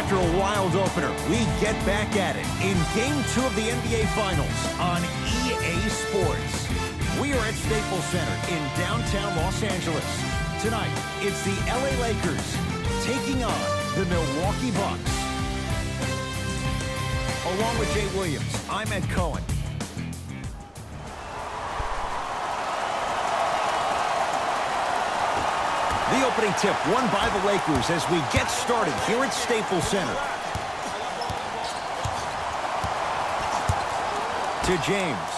After a wild opener, we get back at it in Game 2 of the NBA Finals on EA Sports. We are at Staples Center in downtown Los Angeles. Tonight, it's the LA Lakers taking on the Milwaukee Bucks. Along with Jay Williams, I'm Ed Cohen. The opening tip won by the Lakers as we get started here at Staples Center. To James.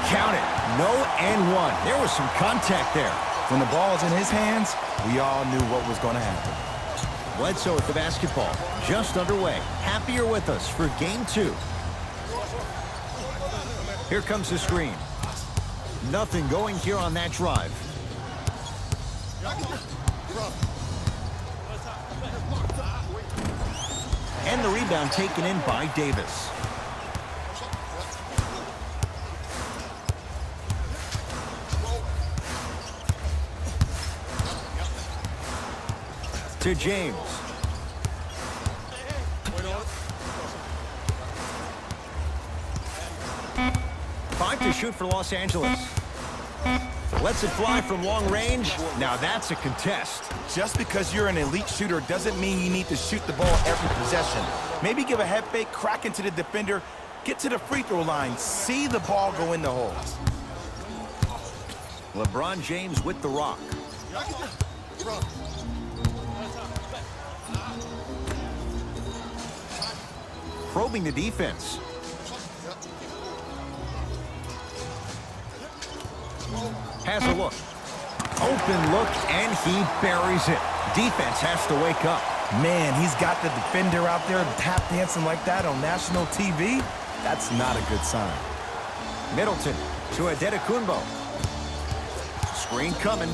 Count it. No and one. There was some contact there. When the ball's in his hands, we all knew what was going to happen. Bledsoe with the basketball. Just underway. Happy you're with us for Game 2. Here comes the screen. Nothing going here on that drive. And the rebound taken in by Davis. To James. Five to shoot for Los Angeles. Lets it fly from long range. Now that's a contest. Just because you're an elite shooter doesn't mean you need to shoot the ball every possession. Maybe give a head fake, crack into the defender, get to the free throw line, see the ball go in the hole. LeBron James with the rock. Probing the defense. Has a look. Open look, and he buries it. Defense has to wake up. Man, he's got the defender out there tap dancing like that on national TV. That's not a good sign. Middleton to Antetokounmpo. Screen coming.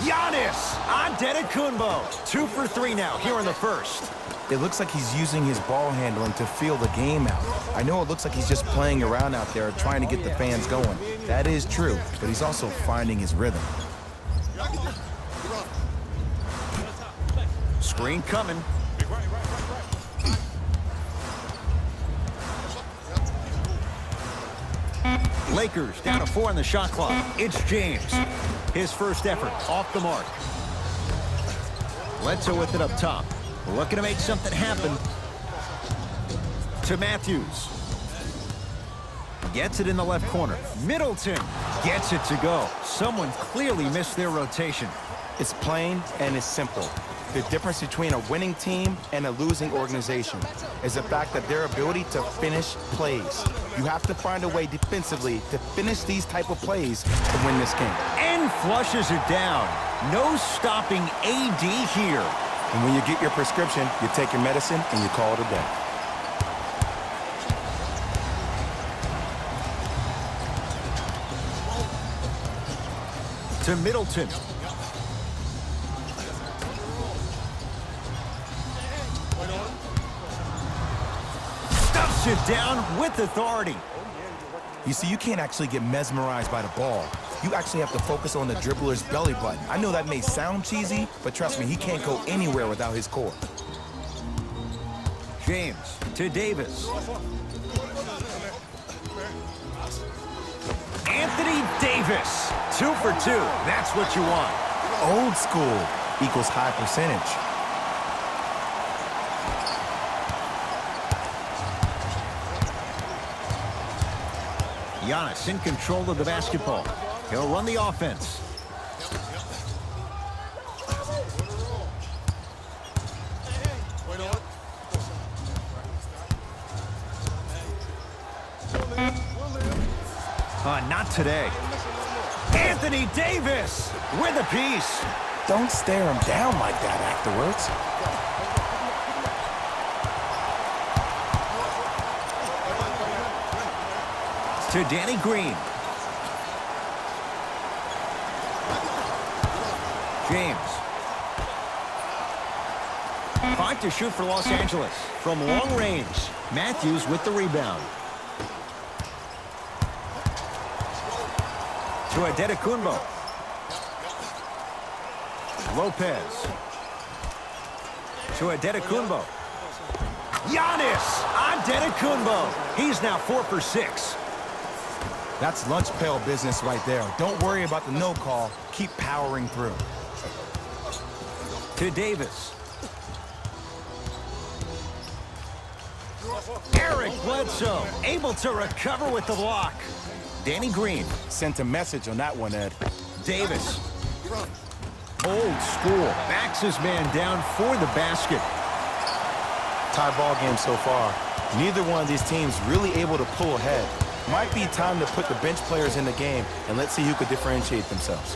Giannis Antetokounmpo. 2 for 3 now here in the first. It looks like he's using his ball handling to feel the game out. I know it looks like he's just playing around out there trying to get the fans going. That is true, but he's also finding his rhythm. Screen coming. Lakers down to 4 on the shot clock. It's James. His first effort off the mark. Bledsoe with it up top. Looking to make something happen. To Matthews. Gets it in the left corner. Middleton gets it to go. Someone clearly missed their rotation. It's plain and it's simple. The difference between a winning team and a losing organization is the fact that their ability to finish plays. You have to find a way defensively to finish these type of plays to win this game. And flushes it down. No stopping AD here. And when you get your prescription, you take your medicine and you call it a day. To Middleton. Stuffs it down with authority. You see, you can't actually get mesmerized by the ball. You actually have to focus on the dribbler's belly button. I know that may sound cheesy, but trust me, he can't go anywhere without his core. James to Davis. Anthony Davis. 2 for 2. That's what you want. Old school equals high percentage. Giannis in control of the basketball. He'll run the offense. Not today. Anthony Davis with a piece. Don't stare him down like that afterwards. To Danny Green. James. 5 to shoot for Los Angeles. From long range, Matthews with the rebound. To Antetokounmpo. Lopez. To Antetokounmpo. Giannis Antetokounmpo. He's now 4 for 6. That's lunch pail business right there. Don't worry about the no call. Keep powering through. To Davis. Eric Bledsoe able to recover with the block. Danny Green. Sent a message on that one, Ed. Davis. Old school. Backs his man down for the basket. Tie ball game so far. Neither one of these teams really able to pull ahead. Might be time to put the bench players in the game, and let's see who could differentiate themselves.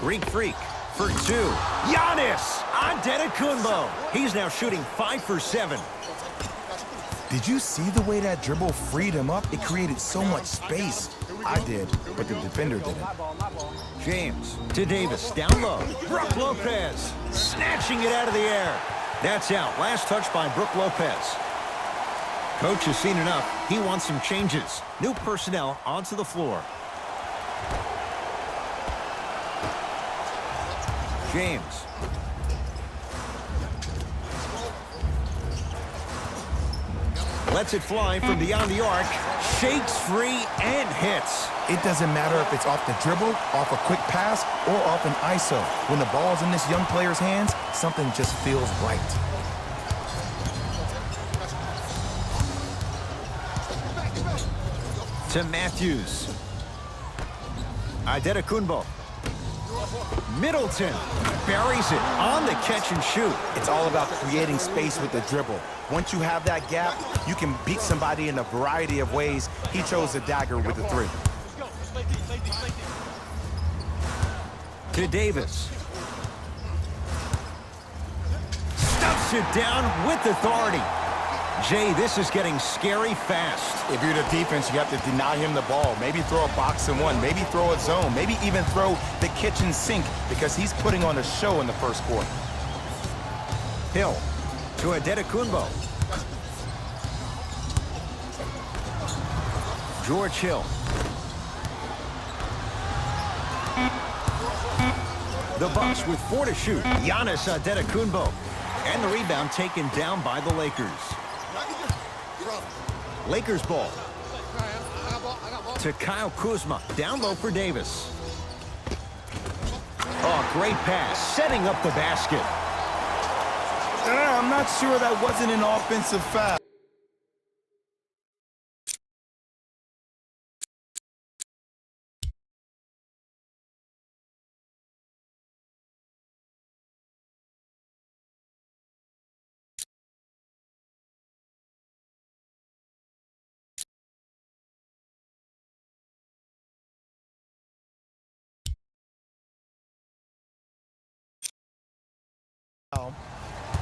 Greek Freak for 2. Giannis Antetokounmpo. He's now shooting 5 for 7. Did you see the way that dribble freed him up? It created so much space. I did, but the defender didn't. James to Davis, down low. Brook Lopez snatching it out of the air. That's out. Last touch by Brook Lopez. Coach has seen enough. He wants some changes. New personnel onto the floor. James. Lets it fly from beyond the arc. Shakes free and hits. It doesn't matter if it's off the dribble, off a quick pass, or off an ISO. When the ball's in this young player's hands, something just feels right. To Matthews. Antetokounmpo. Middleton buries it on the catch and shoot. It's all about creating space with the dribble. Once you have that gap, you can beat somebody in a variety of ways. He chose the dagger with the 3. To Davis. Stuffs it down with authority. Jay, this is getting scary fast. If you're the defense, you have to deny him the ball. Maybe throw a box and one. Maybe throw a zone. Maybe even throw the kitchen sink because he's putting on a show in the first quarter. Hill to Antetokounmpo. George Hill. The Bucks with 4 to shoot. Giannis Antetokounmpo. And the rebound taken down by the Lakers. Lakers ball. To Kyle Kuzma. Down low for Davis. Oh, great pass. Setting up the basket. I'm not sure that wasn't an offensive foul.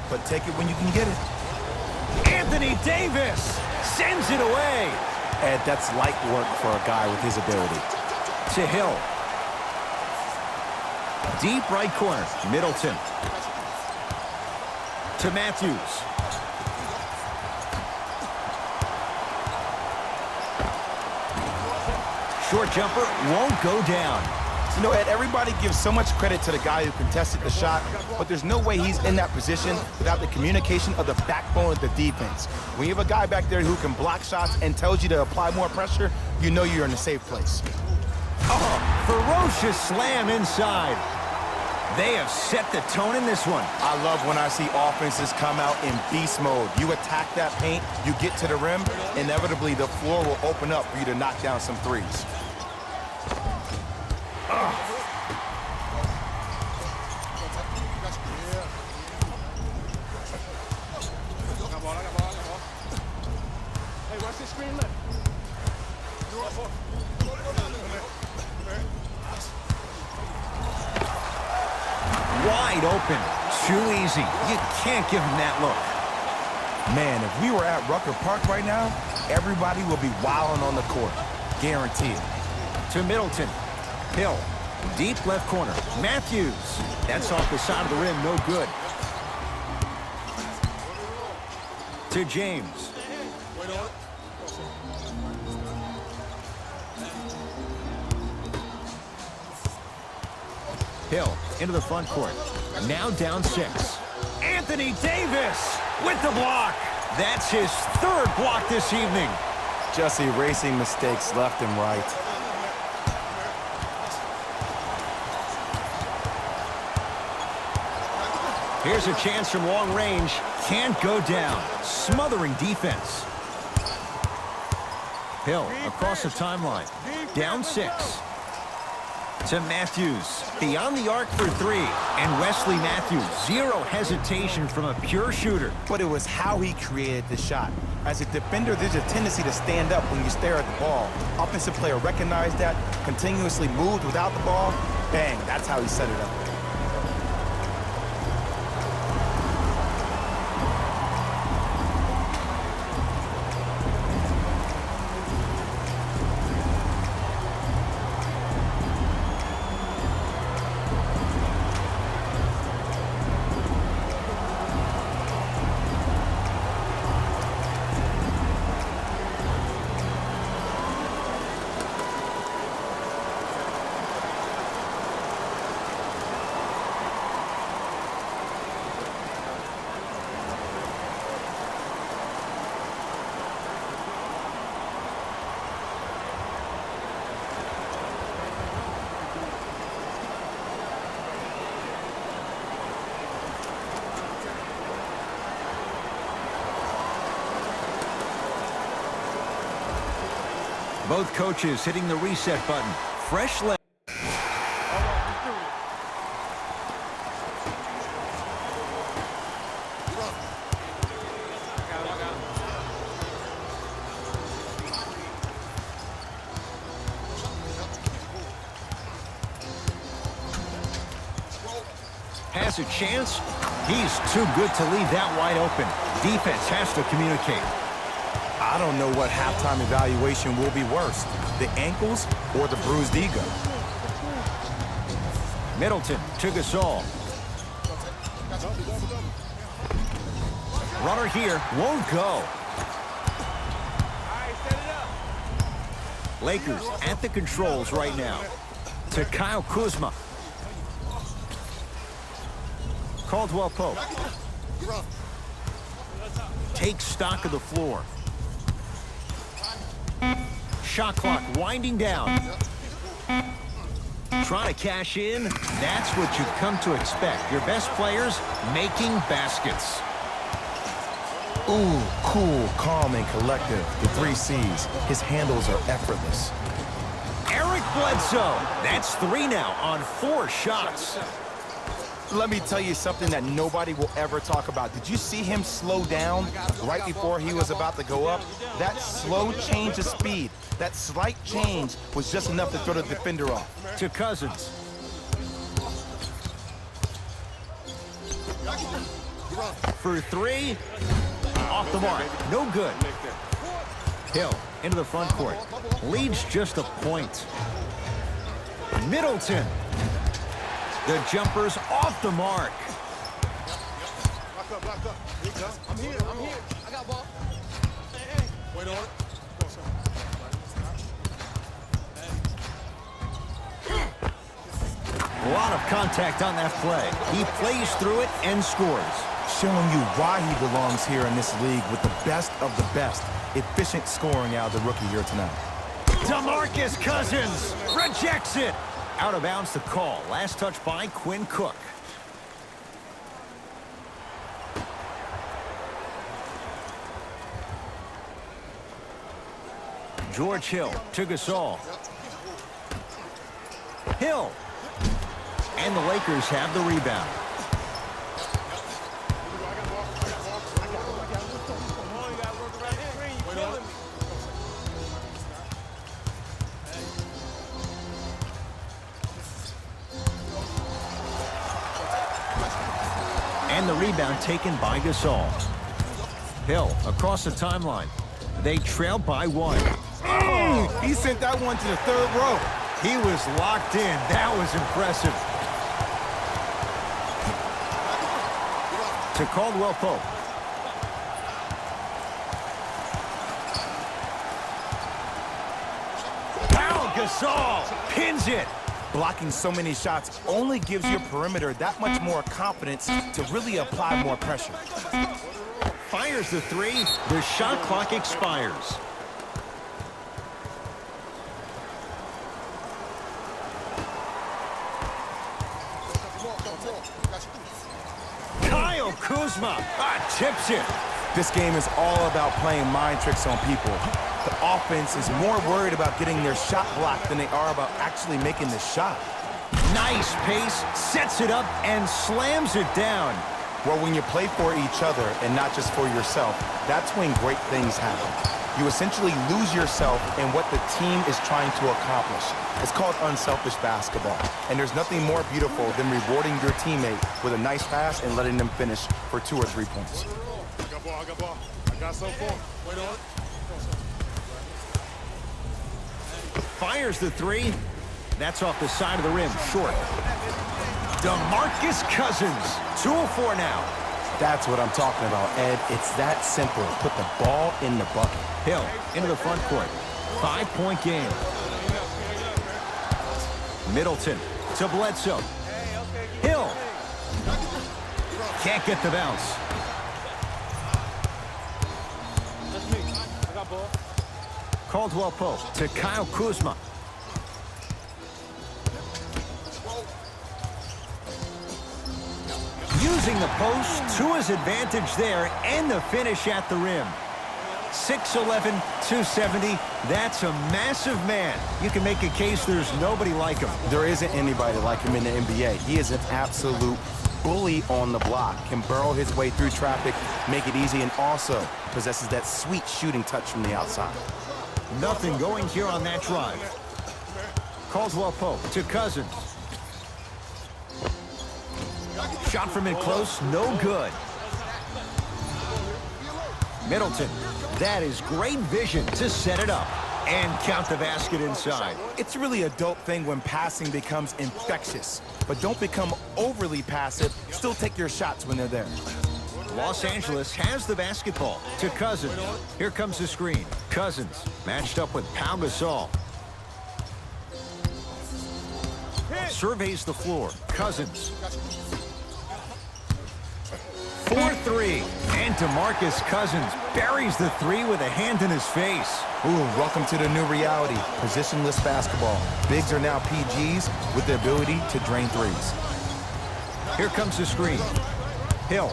But take it when you can get it. Anthony Davis sends it away. Ed, that's light work for a guy with his ability. To Hill. Deep right corner. Middleton. To Matthews. Short jumper won't go down. You know, Ed, everybody gives so much credit to the guy who contested the shot, but there's no way he's in that position without the communication of the backbone of the defense. When you have a guy back there who can block shots and tells you to apply more pressure, you know you're in a safe place. Oh, ferocious slam inside. They have set the tone in this one. I love when I see offenses come out in beast mode. You attack that paint, you get to the rim, inevitably the floor will open up for you to knock down some threes. Wide open. Too easy. You can't give him that look. Man, if we were at Rucker Park right now, everybody will be wilding on the court. Guaranteed. To Middleton. Hill. Deep left corner. Matthews. That's off the side of the rim. No good. To James. Hill into the front court. Now down 6. Anthony Davis with the block. That's his 3rd block this evening. Just erasing mistakes left and right. Here's a chance from long range. Can't go down. Smothering defense. Hill across the timeline. Down 6. To Matthews. Beyond the arc for 3. And Wesley Matthews. Zero hesitation from a pure shooter. But it was how he created the shot. As a defender, there's a tendency to stand up when you stare at the ball. Offensive player recognized that, continuously moved without the ball. Bang, that's how he set it up. Both coaches hitting the reset button. Fresh leg. Has a chance. He's too good to leave that wide open. Defense has to communicate. I don't know what halftime evaluation will be worse, the ankles or the bruised ego. Middleton to Gasol. Runner here won't go. Lakers at the controls right now. To Kyle Kuzma. Caldwell Pope. Takes stock of the floor. Shot clock winding down. Trying to cash in. That's what you've come to expect. Your best players making baskets. Ooh, cool, calm, and collective. The 3 C's. His handles are effortless. Eric Bledsoe. That's 3 now on 4 shots. Let me tell you something that nobody will ever talk about. Did you see him slow down right before he was about to go up? That slow change of speed, that slight change was just enough to throw the defender off. To Cousins. For 3. Off the mark. No good. Hill into the front court. Leads just a point. Middleton. The jumper's off the mark. I'm here. I got ball. Hey. Wait on it. A lot of contact on that play. He plays through it and scores. Showing you why he belongs here in this league with the best of the best. Efficient scoring out of the rookie here tonight. DeMarcus Cousins rejects it. Out of bounds the call. Last touch by Quinn Cook. George Hill to Gasol. Hill. And the Lakers have the rebound. And the rebound taken by Gasol. Hill across the timeline. They trail by 1. Oh, he sent that one to the 3rd row. He was locked in. That was impressive. To Caldwell Pope. Pau Gasol pins it. Blocking so many shots only gives your perimeter that much more confidence to really apply more pressure. Fires the three. The shot clock expires. Kyle Kuzma tips it. This game is all about playing mind tricks on people. The offense is more worried about getting their shot blocked than they are about actually making the shot. Nice pace, sets it up, and slams it down. Well, when you play for each other and not just for yourself, that's when great things happen. You essentially lose yourself in what the team is trying to accomplish. It's called unselfish basketball. And there's nothing more beautiful than rewarding your teammate with a nice pass and letting them finish for 2 or 3 points. I got ball. I got so far. Wait on. Fires the three. That's off the side of the rim, short. DeMarcus Cousins, 2 of 4 now. That's what I'm talking about, Ed. It's that simple. Put the ball in the bucket. Hill into the front court. 5-point game. Middleton to Bledsoe. Hill. Can't get the bounce. That's me. I got ball. Caldwell Pope to Kyle Kuzma. Using the post to his advantage there and the finish at the rim. 6'11", 270. That's a massive man. You can make a case there's nobody like him. There isn't anybody like him in the NBA. He is an absolute bully on the block. Can burrow his way through traffic, make it easy, and also possesses that sweet shooting touch from the outside. Nothing going here on that drive. Caldwell Pope to Cousins. Shot from in close, no good. Middleton. That is great vision to set it up and count the basket inside. It's a really adult thing when passing becomes infectious. But don't become overly passive. Still take your shots when they're there. Los Angeles has the basketball to Cousins. Here comes the screen. Cousins matched up with Pau Gasol. Surveys the floor. Cousins. 4-3. And DeMarcus Cousins buries the three with a hand in his face. Ooh, welcome to the new reality. Positionless basketball. Bigs are now PGs with the ability to drain threes. Here comes the screen. Hill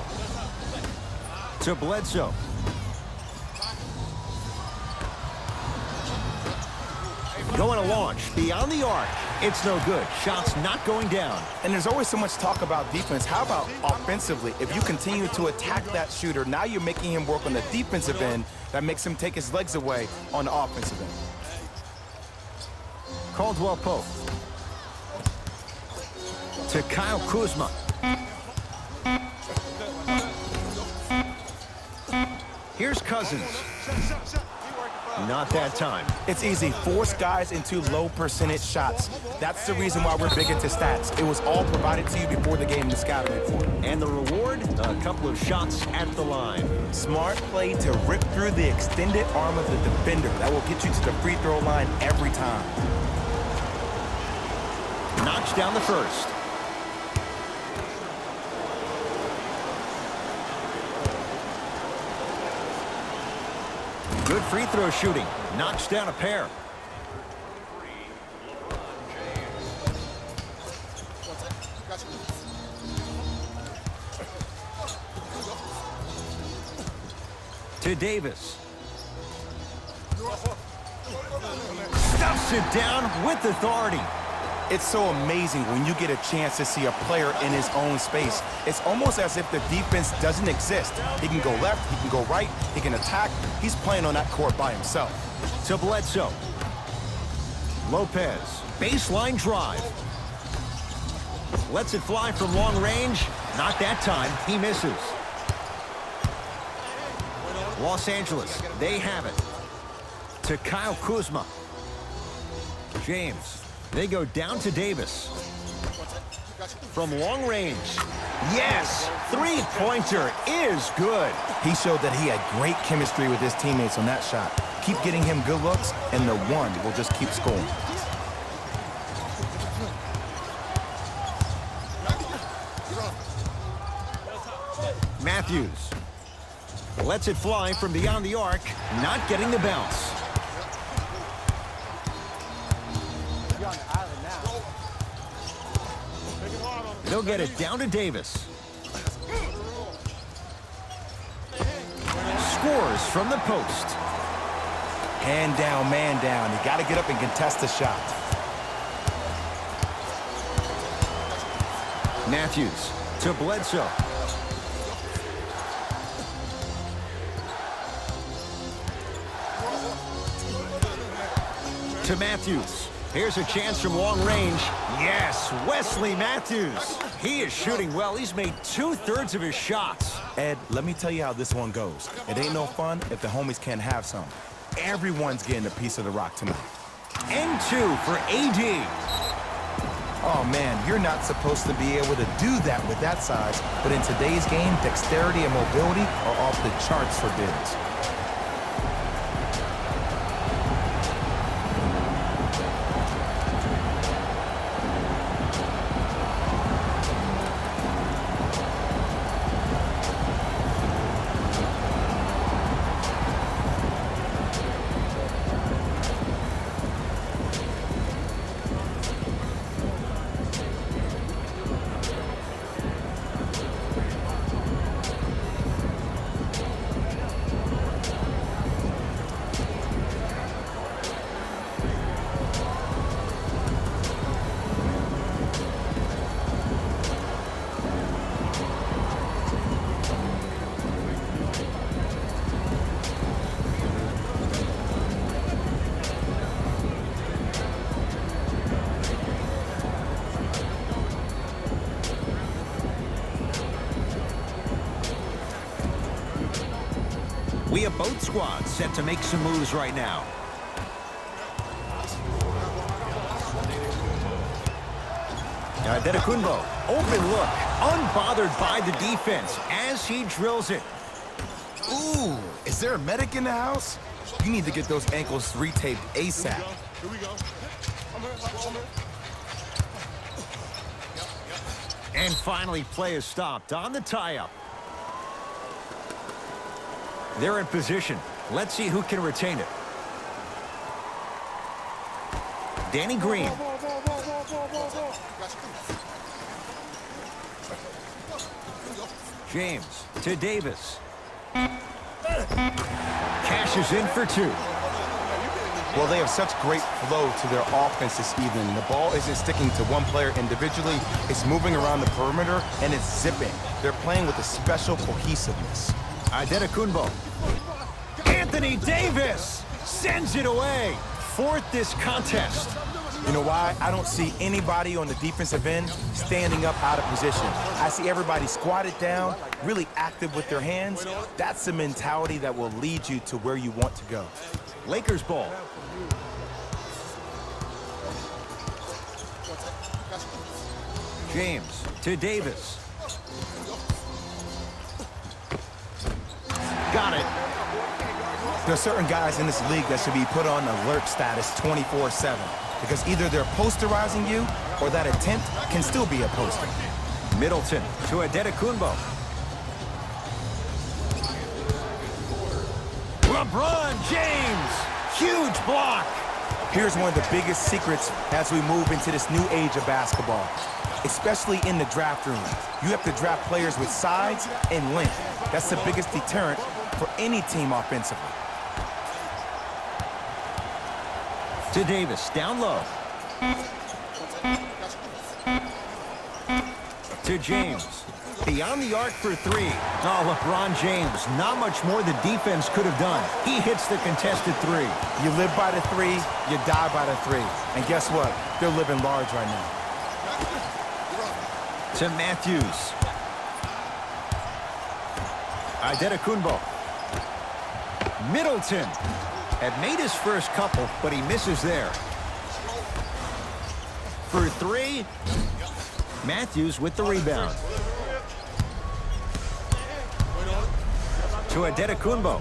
to Bledsoe. Going to launch beyond the arc. It's no good. Shots not going down. And there's always so much talk about defense. How about offensively? If you continue to attack that shooter, now you're making him work on the defensive end. That makes him take his legs away on the offensive end. Caldwell Pope to Kyle Kuzma. Here's Cousins. Not that time. It's easy. Force guys into low percentage shots. That's the reason why we're big into stats. It was all provided to you before the game to scout it for. And the reward, a couple of shots at the line. Smart play to rip through the extended arm of the defender. That will get you to the free throw line every time. Knocks down the first. Good free throw shooting. Knocks down a pair. To Davis. Stuffs it down with authority. It's so amazing when you get a chance to see a player in his own space. It's almost as if the defense doesn't exist. He can go left, he can go right, he can attack. He's playing on that court by himself. To Bledsoe. Lopez. Baseline drive. Lets it fly from long range. Not that time. He misses. Los Angeles, they have it. To Kyle Kuzma. James. They go down to Davis. From long range. Yes! Three-pointer is good. He showed that he had great chemistry with his teammates on that shot. Keep getting him good looks, and the one will just keep scoring. Matthews. Lets it fly from beyond the arc, not getting the bounce. They'll get it down to Davis. Scores from the post. Hand down, man down. You got to get up and contest the shot. Matthews to Bledsoe. To Matthews. Here's a chance from long range. Yes, Wesley Matthews. He is shooting well. He's made 2/3 of his shots. Ed, let me tell you how this one goes. It ain't no fun if the homies can't have some. Everyone's getting a piece of the rock tonight. And 2 for AD. Oh, man, you're not supposed to be able to do that with that size, but in today's game, dexterity and mobility are off the charts for bigs. We have both squads set to make some moves right now. Adetokunbo, open look, unbothered by the defense as he drills it. Ooh, is there a medic in the house? You need to get those ankles retaped ASAP. Here we go. I'm here. And finally, play is stopped on the tie-up. They're in position. Let's see who can retain it. Danny Green. James to Davis. Cashes in for 2. Well, they have such great flow to their offense this evening. The ball isn't sticking to one player individually. It's moving around the perimeter, and it's zipping. They're playing with a special cohesiveness. Adetokunbo. Anthony Davis sends it away. 4th this contest. You know why? I don't see anybody on the defensive end standing up out of position. I see everybody squatted down, really active with their hands. That's the mentality that will lead you to where you want to go. Lakers ball. James to Davis. Got it. There are certain guys in this league that should be put on alert status 24/7 because either they're posterizing you or that attempt can still be a poster. Middleton to Adetokunbo. LeBron James. Huge block. Here's one of the biggest secrets as we move into this new age of basketball, especially in the draft room. You have to draft players with size and length. That's the biggest deterrent for any team offensively. To Davis, down low. To James. Beyond the arc for 3. Oh, LeBron James. Not much more the defense could have done. He hits the contested 3. You live by the 3, you die by the 3. And guess what? They're living large right now. To Matthews. Adetokunbo. Middleton had made his first couple, but he misses there. For 3, Matthews with the rebound. To Adetokunbo.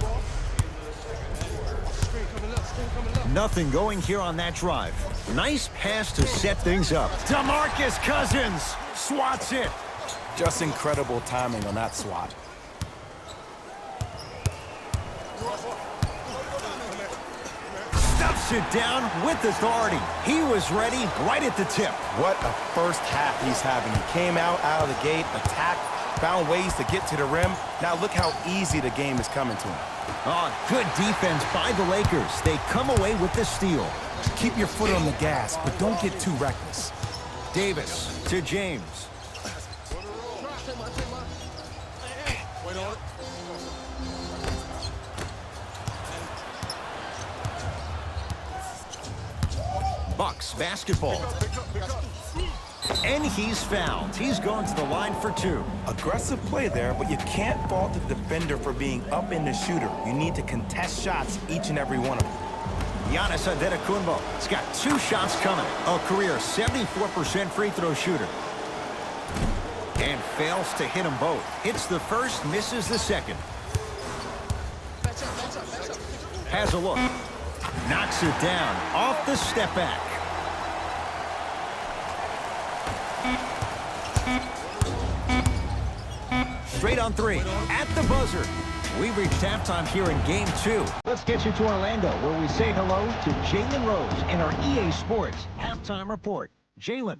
Nothing going here on that drive. Nice pass to set things up. DeMarcus Cousins swats it. Just incredible timing on that swat. Stuffs it down with authority. He was ready right at the tip. What a first half he's having. He came out of the gate, attacked, found ways to get to the rim. Now look how easy the game is coming to him. Oh, good defense by the Lakers. They come away with the steal. Keep your foot on the gas, but don't get too reckless. Davis to James. Wait on it. Bucks basketball. And he's fouled. He's going to the line for two. Aggressive play there, but you can't fault the defender for being up in the shooter. You need to contest shots, each and every one of them. Giannis Antetokounmpo. He's got 2 shots coming. A career 74% free throw shooter. And fails to hit them both. Hits the first, misses the second. Has a look. Knocks it down off the step back. Straight on 3 at the buzzer. We've reached halftime here in Game 2. Let's get you to Orlando, where we say hello to Jalen Rose in our EA Sports Halftime Report. Jalen.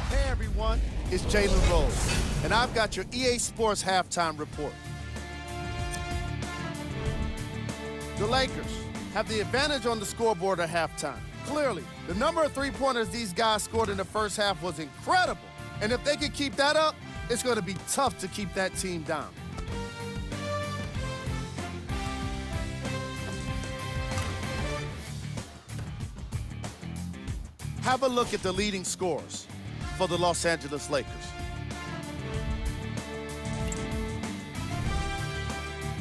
Hey everyone, it's Jalen Rose, and I've got your EA Sports Halftime Report. The Lakers have the advantage on the scoreboard at halftime. Clearly, the number of three-pointers these guys scored in the first half was incredible, and if they can keep that up, it's going to be tough to keep that team down. Have a look at the leading scorers for the Los Angeles Lakers.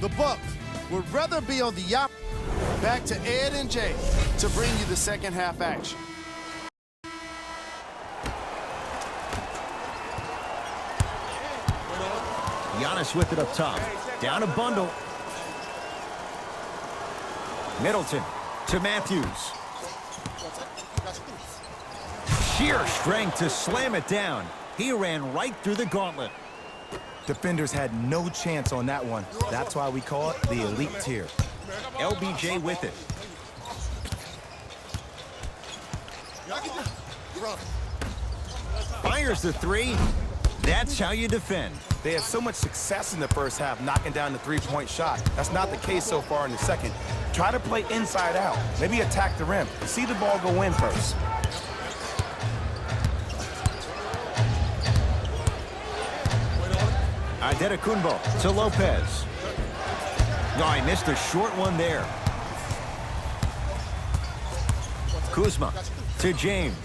The Bucks would rather be on the yacht. Back to Ed and Jay to bring you the second half action. Giannis with it up top. Down a bundle. Middleton to Matthews. Sheer strength to slam it down. He ran right through the gauntlet. Defenders had no chance on that one. That's why we call it the elite tier. LBJ with it. Fires the 3. That's how you defend. They had so much success in the first half knocking down the three-point shot. That's not the case so far in the second. Try to play inside out. Maybe attack the rim. See the ball go in first. Antetokounmpo to Lopez. No, he missed a short one there. Kuzma to James.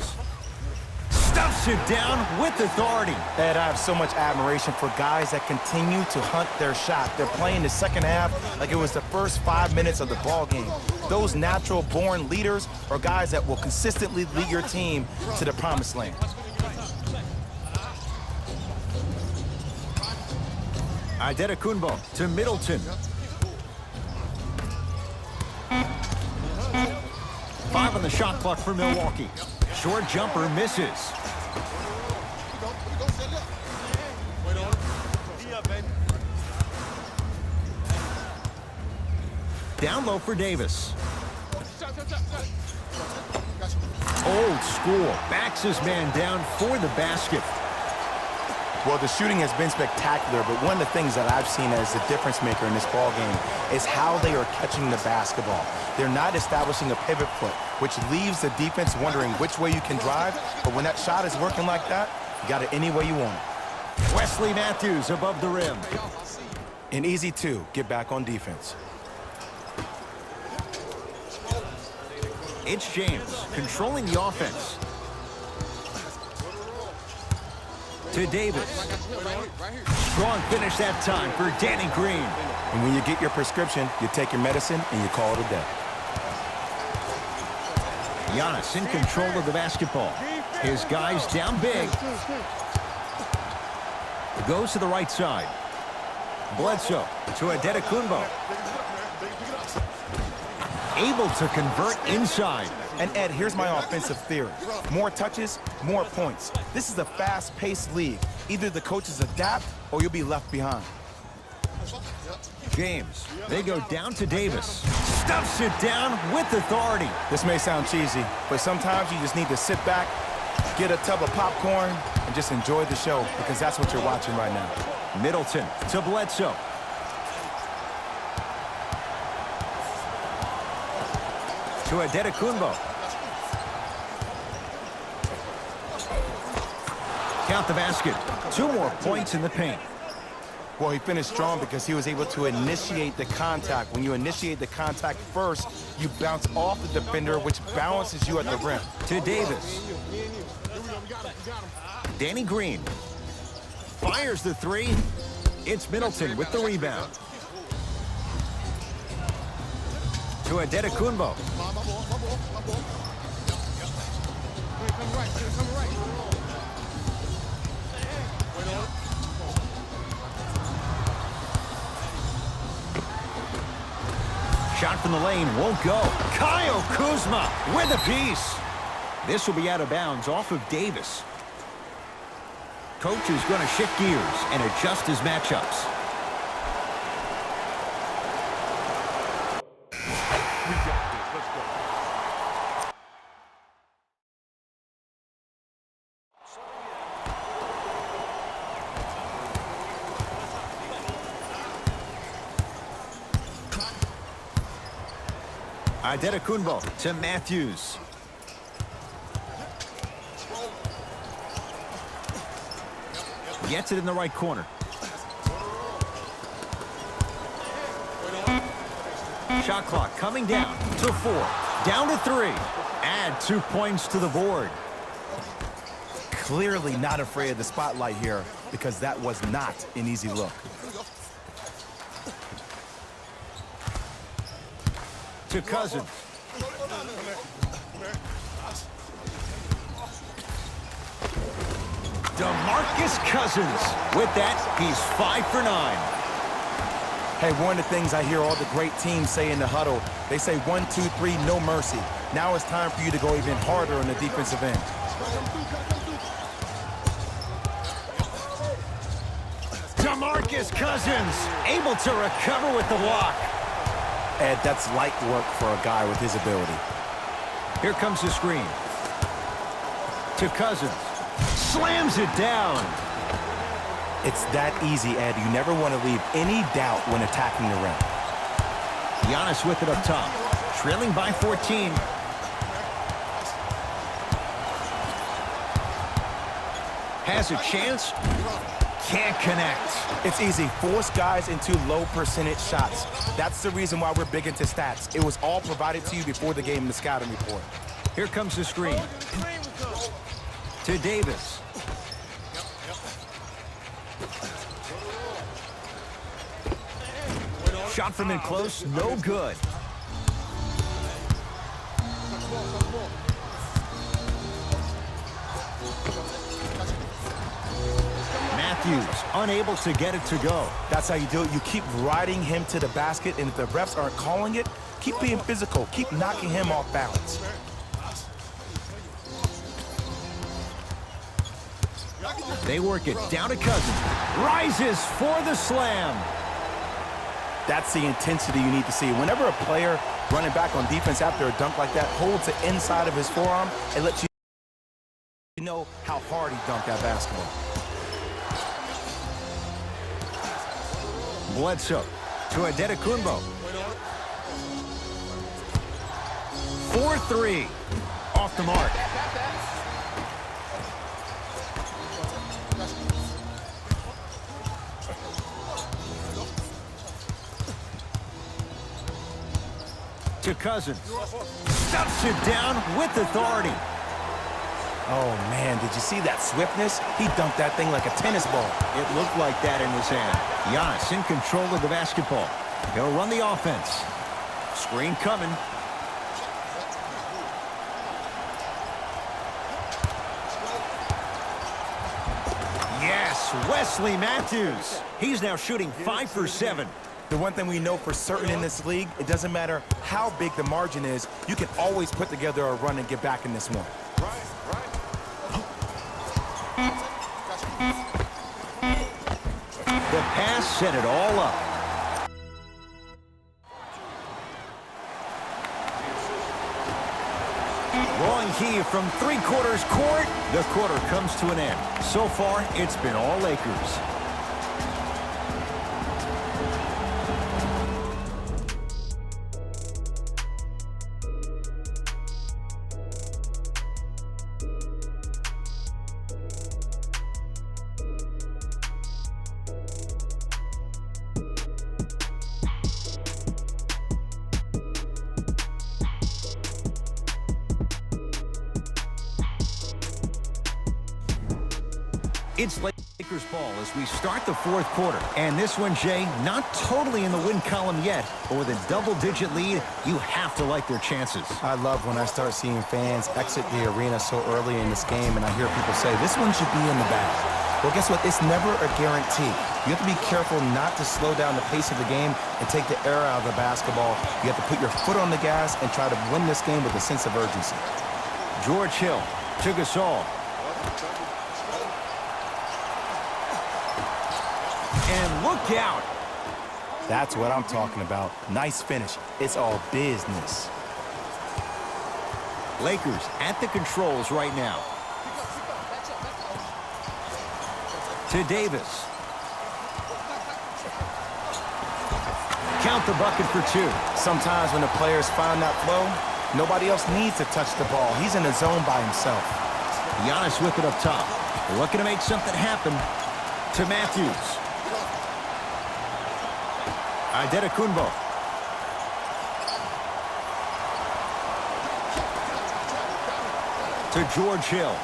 Stuffs it down with authority. Ed, I have so much admiration for guys that continue to hunt their shot. They're playing the second half like it was the first 5 minutes of the ball game. Those natural-born leaders are guys that will consistently lead your team to the promised land. Antetokounmpo to Middleton. 5 on the shot clock for Milwaukee. Short jumper misses. Down low for Davis. Old school. Backs his man down for the basket. Well, the shooting has been spectacular, but one of the things that I've seen as the difference maker in this ball game is how they are catching the basketball. They're not establishing a pivot foot, which leaves the defense wondering which way you can drive, but when that shot is working like that, you got it any way you want it. Wesley Matthews above the rim. An easy 2, get back on defense. It's James controlling the offense. To Davis. Strong finish that time for Danny Green. And when you get your prescription, you take your medicine and you call it a day. Giannis in control of the basketball. His guys down big. Goes to the right side. Bledsoe to Adetokunbo. Able to convert inside. And Ed, here's my offensive theory. More touches, more points. This is a fast-paced league. Either the coaches adapt or you'll be left behind. James, they go down to Davis. Stuffs it down with authority. This may sound cheesy, but sometimes you just need to sit back, get a tub of popcorn, and just enjoy the show, because that's what you're watching right now. Middleton to Bledsoe. To Adetokunbo. Count the basket. 2 more points in the paint. Well, he finished strong because he was able to initiate the contact. When you initiate the contact first, you bounce off the defender, which balances you at the rim. To Davis. Danny Green. Fires the 3. It's Middleton with the rebound. To Adetokunbo. Shot from the lane won't go. Kyle Kuzma with a piece. This will be out of bounds off of Davis. Coach is going to shift gears and adjust his matchups. Adetokunbo to Matthews. Gets it in the right corner. Shot clock coming down to 4. Down to 3. Add 2 points to the board. Clearly not afraid of the spotlight here, because that was not an easy look. To Cousins. DeMarcus Cousins. With that, he's 5 for 9. Hey, one of the things I hear all the great teams say in the huddle, they say 1, 2, 3, no mercy. Now it's time for you to go even harder on the defensive end. DeMarcus Cousins able to recover with the block. Ed, that's light work for a guy with his ability. Here comes the screen. To Cousins. Slams it down. It's that easy, Ed. You never want to leave any doubt when attacking the rim. Giannis with it up top. Trailing by 14. Has a chance. Can't connect. It's easy. Force guys into low percentage shots. That's the reason why we're big into stats. It was all provided to you before the game in the scouting report. Here comes the screen. To Davis. Shot from in close, no good. Matthews unable to get it to go. That's how you do it. You keep riding him to the basket, and if the refs aren't calling it, keep being physical. Keep knocking him off balance. They work it down to Cousins. Rises for the slam. That's the intensity you need to see. Whenever a player running back on defense after a dunk like that holds the inside of his forearm, it lets you know how hard he dunked that basketball. Bledsoe to Adetokunbo. 4-3. Off the mark. To Cousins. Stuffs it down with authority. Oh, man, did you see that swiftness? He dunked that thing like a tennis ball. It looked like that in his hand. Giannis in control of the basketball. He'll run the offense. Screen coming. Yes, Wesley Matthews. He's now shooting 5 for 7. The one thing we know for certain in this league, it doesn't matter how big the margin is, you can always put together a run and get back in this one. The pass set it all up. Wrong key from three-quarters court. The quarter comes to an end. So far, it's been all Lakers. It's Lakers ball as we start the fourth quarter. And this one, Jay, not totally in the win column yet, but with a double-digit lead, you have to like their chances. I love when I start seeing fans exit the arena so early in this game, and I hear people say, this one should be in the bag. Well, guess what? It's never a guarantee. You have to be careful not to slow down the pace of the game and take the air out of the basketball. You have to put your foot on the gas and try to win this game with a sense of urgency. George Hill to Gasol. And look out. That's what I'm talking about. Nice finish. It's all business. Lakers at the controls right now. To Davis. Count the bucket for 2. Sometimes when the players find that flow, nobody else needs to touch the ball. He's in the zone by himself. Giannis with it up top. Looking to make something happen. To Matthews. Antetokounmpo. To George Hill.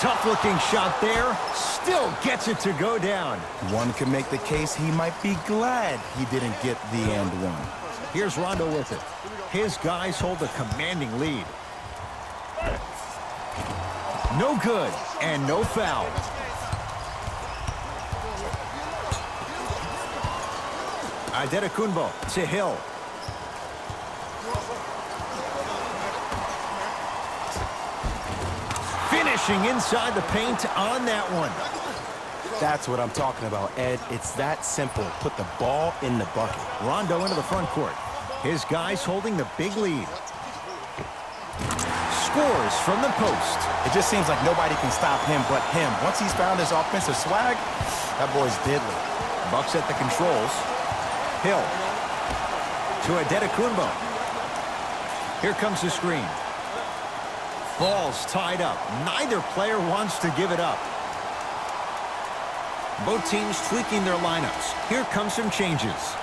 Tough-looking shot there. Still gets it to go down. One could make the case he might be glad he didn't get the and one. Here's Rondo with it. His guys hold a commanding lead. No good and no foul. Antetokounmpo to Hill. Finishing inside the paint on that one. That's what I'm talking about, Ed. It's that simple. Put the ball in the bucket. Rondo into the front court. His guys holding the big lead. Scores from the post. It just seems like nobody can stop him but him. Once he's found his offensive swag, that boy's deadly. Bucks at the controls. Hill to Antetokounmpo. Here comes the screen. Ball's tied up. Neither player wants to give it up. Both teams tweaking their lineups. Here comes some changes.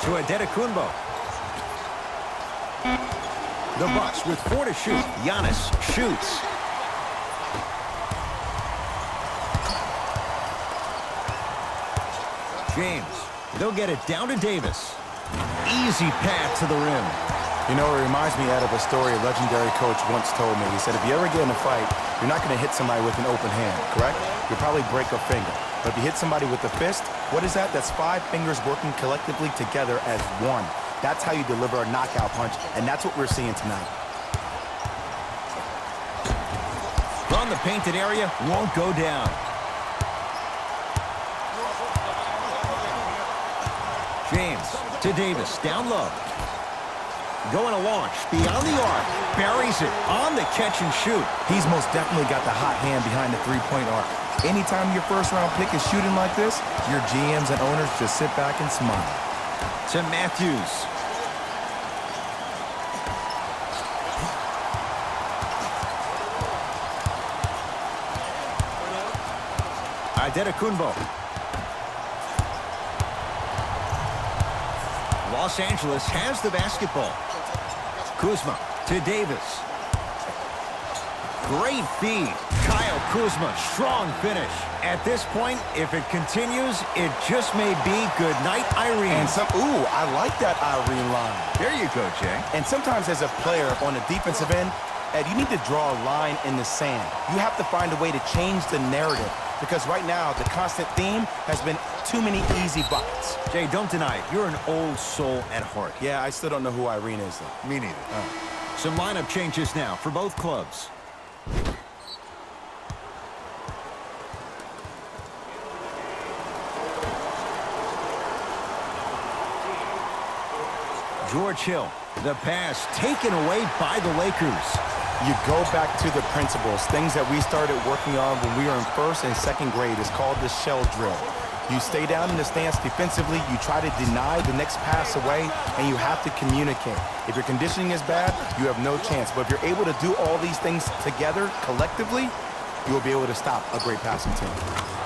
To Antetokounmpo. The Bucks with 4 to shoot. Giannis shoots. James. They'll get it down to Davis. Easy path to the rim. You know, it reminds me out of a story a legendary coach once told me. He said, if you ever get in a fight, you're not going to hit somebody with an open hand, correct? You'll probably break a finger. But if you hit somebody with a fist, what is that? That's 5 fingers working collectively together as one. That's how you deliver a knockout punch, and that's what we're seeing tonight. From the painted area, won't go down. James to Davis, down low. Going to launch, beyond the arc. Buries it on the catch and shoot. He's most definitely got the hot hand behind the three-point arc. Anytime your first-round pick is shooting like this, your GMs and owners just sit back and smile. To Matthews. Antetokounmpo. Los Angeles has the basketball. Kuzma to Davis. Great feed. Kyle Kyle Kuzma, strong finish. At this point, if it continues, it just may be good night, Irene. And I like that Irene line. There you go, Jay. And sometimes as a player on the defensive end, Ed, you need to draw a line in the sand. You have to find a way to change the narrative because right now the constant theme has been too many easy buckets. Jay, don't deny it. You're an old soul at heart. Yeah, I still don't know who Irene is, though. Me neither. Some lineup changes now for both clubs. George Hill, the pass taken away by the Lakers. You go back to the principles, things that we started working on when we were in first and second grade. It's called the shell drill. You stay down in the stance defensively, you try to deny the next pass away, and you have to communicate. If your conditioning is bad, you have no chance. But if you're able to do all these things together, collectively, you will be able to stop a great passing team.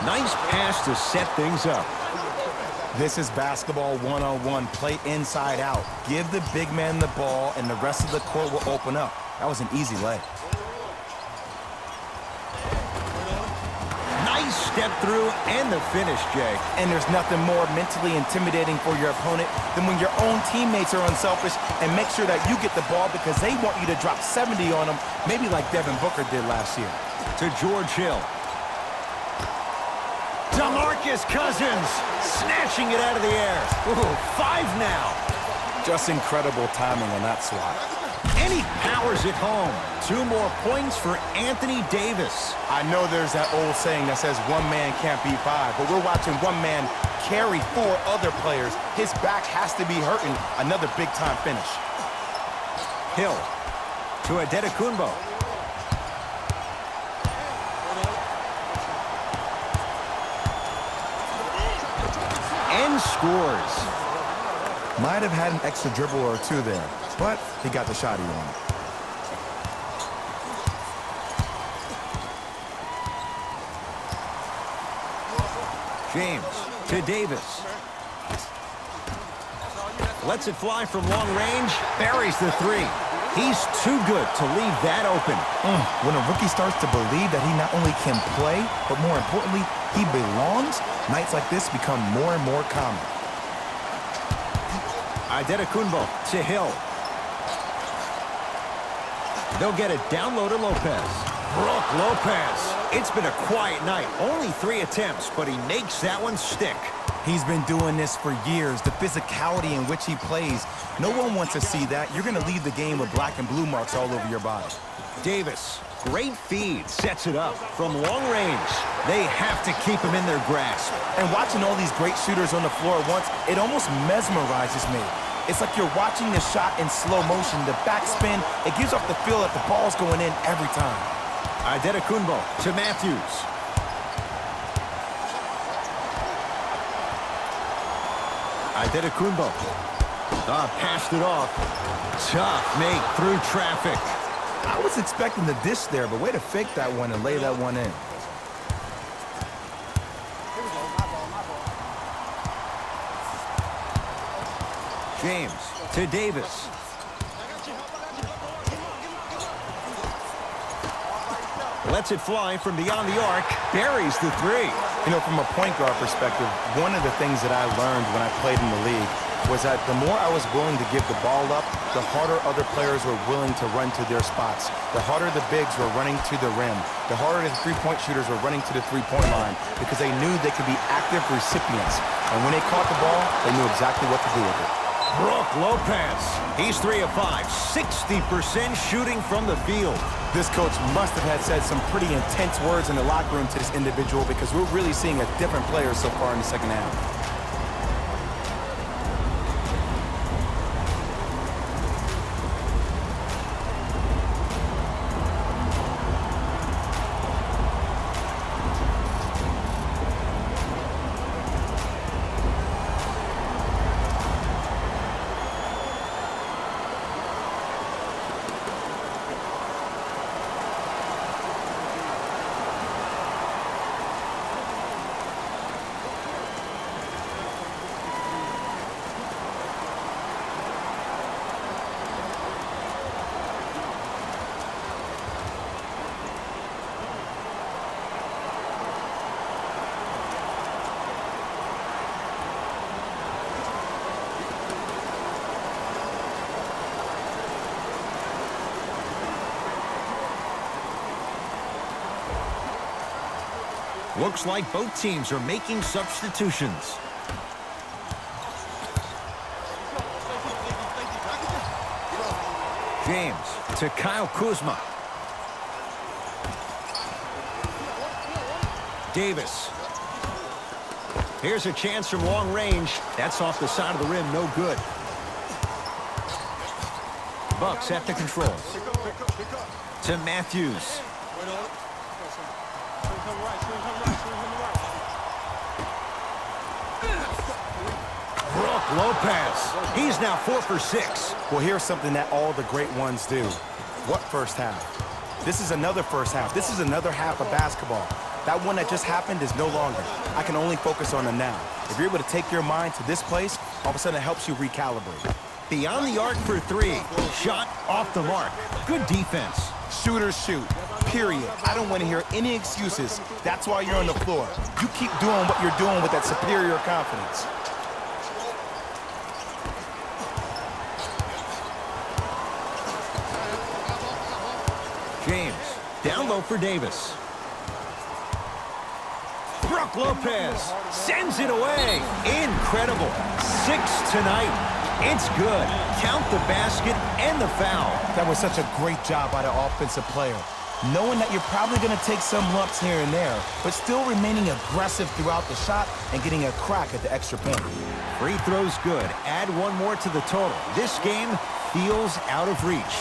Nice pass to set things up. This is basketball one-on-one. Play inside out. Give the big man the ball, and the rest of the court will open up. That was an easy lay. Nice step through and the finish, Jay. And there's nothing more mentally intimidating for your opponent than when your own teammates are unselfish and make sure that you get the ball because they want you to drop 70 on them, maybe like Devin Booker did last year. To George Hill. DeMarcus Cousins snatching it out of the air. Ooh, 5 now. Just incredible timing on that swat. And he powers it home. 2 more points for Anthony Davis. I know there's that old saying that says one man can't beat 5, but we're watching one man carry 4 other players. His back has to be hurting. Another big-time finish. Hill to Adetokunbo. And scores. Might have had an extra dribble or 2 there, but he got the shot he wanted. James to Davis. Lets it fly from long range. Buries the 3. He's too good to leave that open. When a rookie starts to believe that he not only can play, but more importantly, he belongs, nights like this become more and more common. Adetokunbo to Hill. They'll get it down low to Lopez. Brook Lopez. It's been a quiet night. Only 3 attempts, but he makes that one stick. He's been doing this for years. The physicality in which he plays. No one wants to see that. You're going to leave the game with black and blue marks all over your body. Davis, great feed, sets it up from long range. They have to keep him in their grasp. And watching all these great shooters on the floor at once, it almost mesmerizes me. It's like you're watching the shot in slow motion. The backspin, it gives off the feel that the ball's going in every time. Adetokunbo to Matthews. Adetokunbo. Passed it off. Tough make through traffic. I was expecting the dish there, but way to fake that one and lay that one in. James to Davis. Lets it fly from beyond the arc. Buries the 3. You know, from a point guard perspective, one of the things that I learned when I played in the league was that the more I was willing to give the ball up, the harder other players were willing to run to their spots. The harder the bigs were running to the rim. The harder the three-point shooters were running to the three-point line because they knew they could be active recipients. And when they caught the ball, they knew exactly what to do with it. Brook Lopez. He's 3 of 5. 60% shooting from the field. This coach must have had said some pretty intense words in the locker room to this individual because we're really seeing a different player so far in the second half. Looks like both teams are making substitutions. James to Kyle Kuzma. Davis. Here's a chance from long range. That's off the side of the rim, no good. Bucks at the controls. To Matthews. Brook Lopez. He's now 4 for 6. Well, here's something that all the great ones do. What first half? This is another first half. This is another half of basketball. That one that just happened is no longer. I can only focus on the now. If you're able to take your mind to this place, all of a sudden it helps you recalibrate. Beyond the arc for 3. Shot off the mark. Good defense. Shooters shoot, period. I don't want to hear any excuses. That's why you're on the floor. You keep doing what you're doing with that superior confidence. James, down low for Davis. Brook Lopez sends it away. Incredible. 6 tonight. It's good. Count the basket and the foul. That was such a great job by the offensive player. Knowing that you're probably going to take some lumps here and there, but still remaining aggressive throughout the shot and getting a crack at the extra point. Free throws good. Add one more to the total. This game feels out of reach.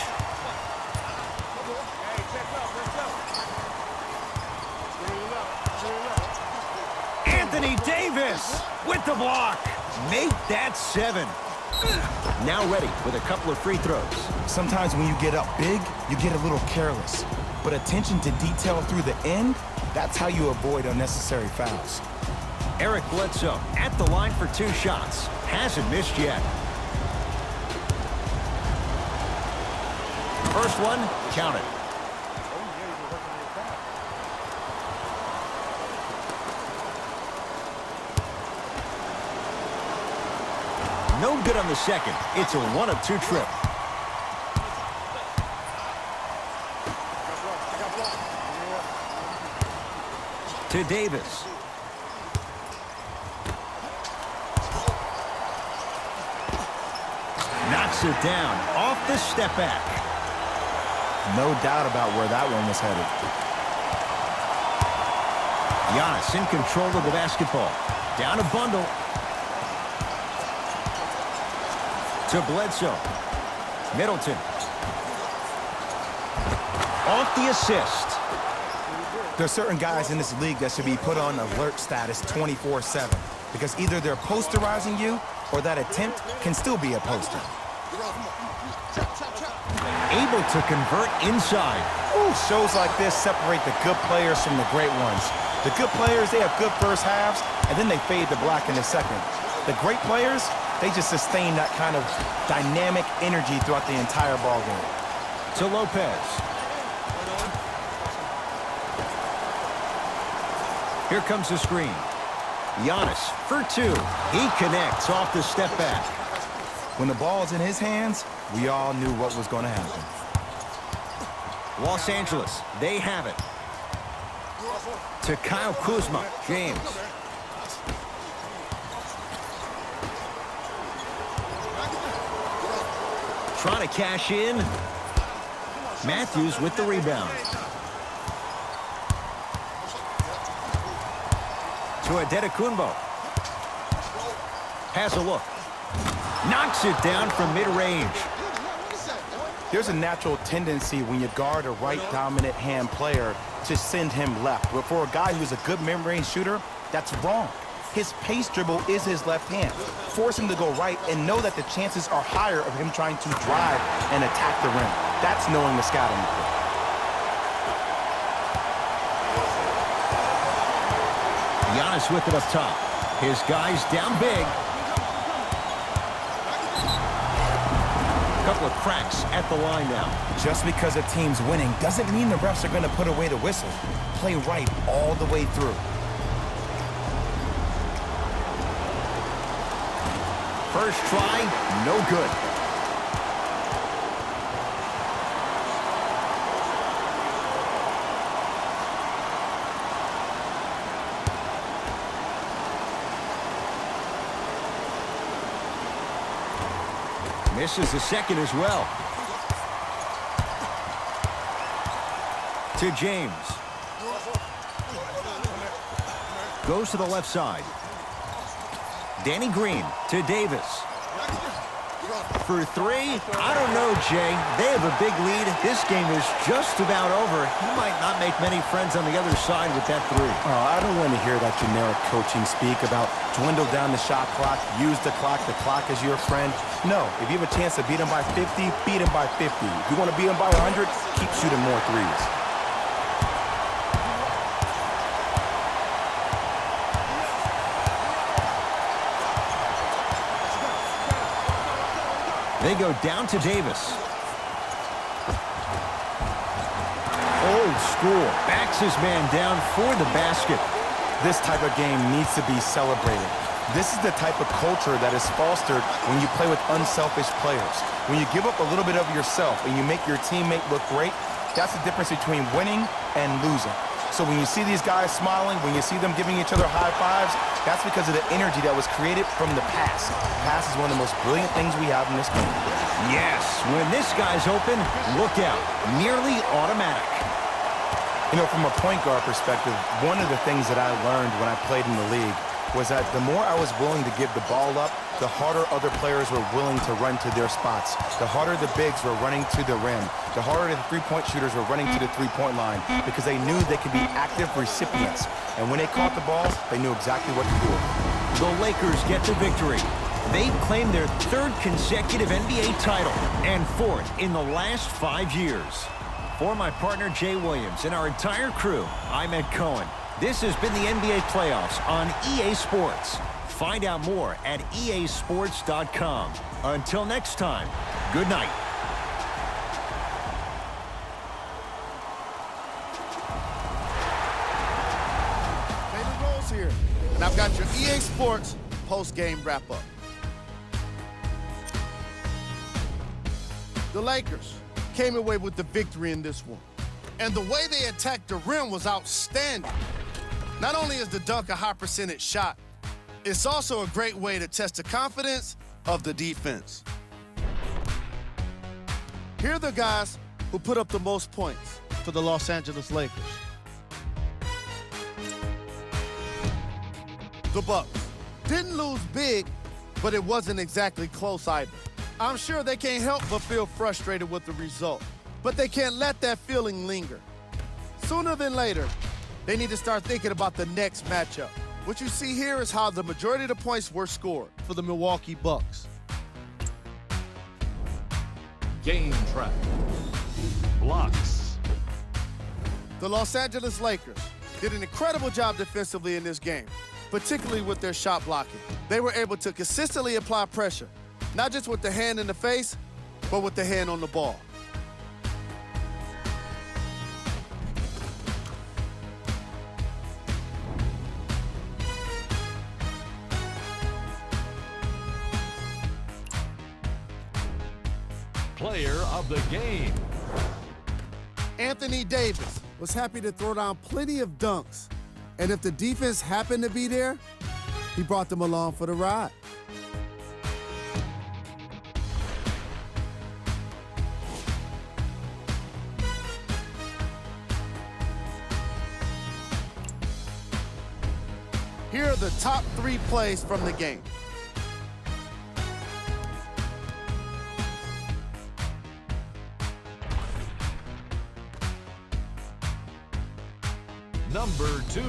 Anthony Davis with the block. Make that 7. Now ready with a couple of free throws. Sometimes when you get up big, you get a little careless. But attention to detail through the end, that's how you avoid unnecessary fouls. Eric Bledsoe at the line for 2 shots. Hasn't missed yet. First one, count it. No good on the second. It's a 1 of 2 trip. To Davis. Knocks it down off the step back. No doubt about where that one was headed. Giannis in control of the basketball. Down a bundle. To Bledsoe. Middleton. Off the assist. There's certain guys in this league that should be put on alert status 24/7 because either they're posterizing you or that attempt can still be a poster. Able to convert inside. Ooh, shows like this separate the good players from the great ones. The good players, they have good first halves, and then they fade to black in the second. The great players, they just sustain that kind of dynamic energy throughout the entire ballgame. To Lopez. Here comes the screen. Giannis for 2. He connects off the step back. When the ball's in his hands, we all knew what was going to happen. Los Angeles, they have it. To Kyle Kuzma. James. Trying to cash in. Matthews with the rebound. To Adetokunbo. Has a look. Knocks it down from mid-range. There's a natural tendency when you guard a right dominant hand player to send him left. But for a guy who's a good mid-range shooter, that's wrong. His pace dribble is his left hand. Force him to go right and know that the chances are higher of him trying to drive and attack the rim. That's knowing the scouting report. Giannis with it up top. His guys down big. Couple of cracks at the line now. Just because a team's winning doesn't mean the refs are going to put away the whistle. Play right all the way through. First try, no good. Misses the second as well. To James. Goes to the left side. Danny Green to Davis. For three, I don't know, Jay. They have a big lead. This game is just about over. He might not make many friends on the other side with that three. Oh, I don't want to hear that generic coaching speak about dwindle down the shot clock, use the clock as your friend. No, if you have a chance to beat him by 50, beat him by 50. If you want to beat him by 100, keep shooting more threes. They go down to Davis. Old school. Backs his man down for the basket. This type of game needs to be celebrated. This is the type of culture that is fostered when you play with unselfish players. When you give up a little bit of yourself and you make your teammate look great, that's the difference between winning and losing. So when you see these guys smiling, when you see them giving each other high fives, that's because of the energy that was created from the pass. Pass is one of the most brilliant things we have in this game. Yes, when this guy's open, look out. Nearly automatic. You know, from a point guard perspective, one of the things that I learned when I played in the league was that the more I was willing to give the ball up, the harder other players were willing to run to their spots. The harder the bigs were running to the rim. The harder the three-point shooters were running to the three-point line because they knew they could be active recipients. And when they caught the ball, they knew exactly what to do. The Lakers get the victory. They claim their third consecutive NBA title and fourth in the last 5 years. For my partner, Jay Williams, and our entire crew, I'm Ed Cohen. This has been the NBA playoffs on EA Sports. Find out more at easports.com. Until next time, good night. Taylor Rose here, and I've got your EA Sports post-game wrap-up. The Lakers came away with the victory in this one, and the way they attacked the rim was outstanding. Not only is the dunk a high-percentage shot, it's also a great way to test the confidence of the defense. Here are the guys who put up the most points for the Los Angeles Lakers. The Bucks didn't lose big, but it wasn't exactly close either. I'm sure they can't help but feel frustrated with the result, but they can't let that feeling linger. Sooner than later, they need to start thinking about the next matchup. What you see here is how the majority of the points were scored for the Milwaukee Bucks. Game track. Blocks. The Los Angeles Lakers did an incredible job defensively in this game, particularly with their shot blocking. They were able to consistently apply pressure, not just with the hand in the face, but with the hand on the ball. Player of the game. Anthony Davis was happy to throw down plenty of dunks, and if the defense happened to be there, he brought them along for the ride. Here are the top 3 plays from the game. Number 2.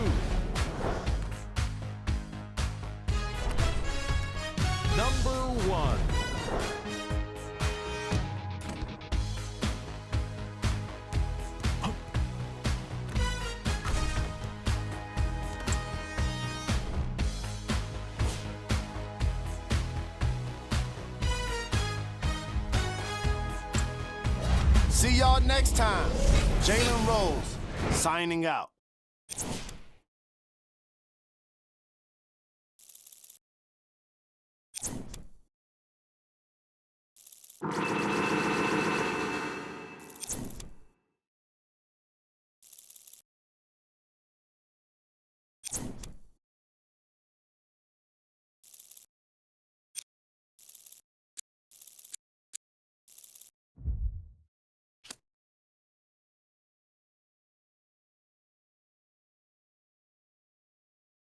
Number 1. See y'all next time. Jalen Rose signing out.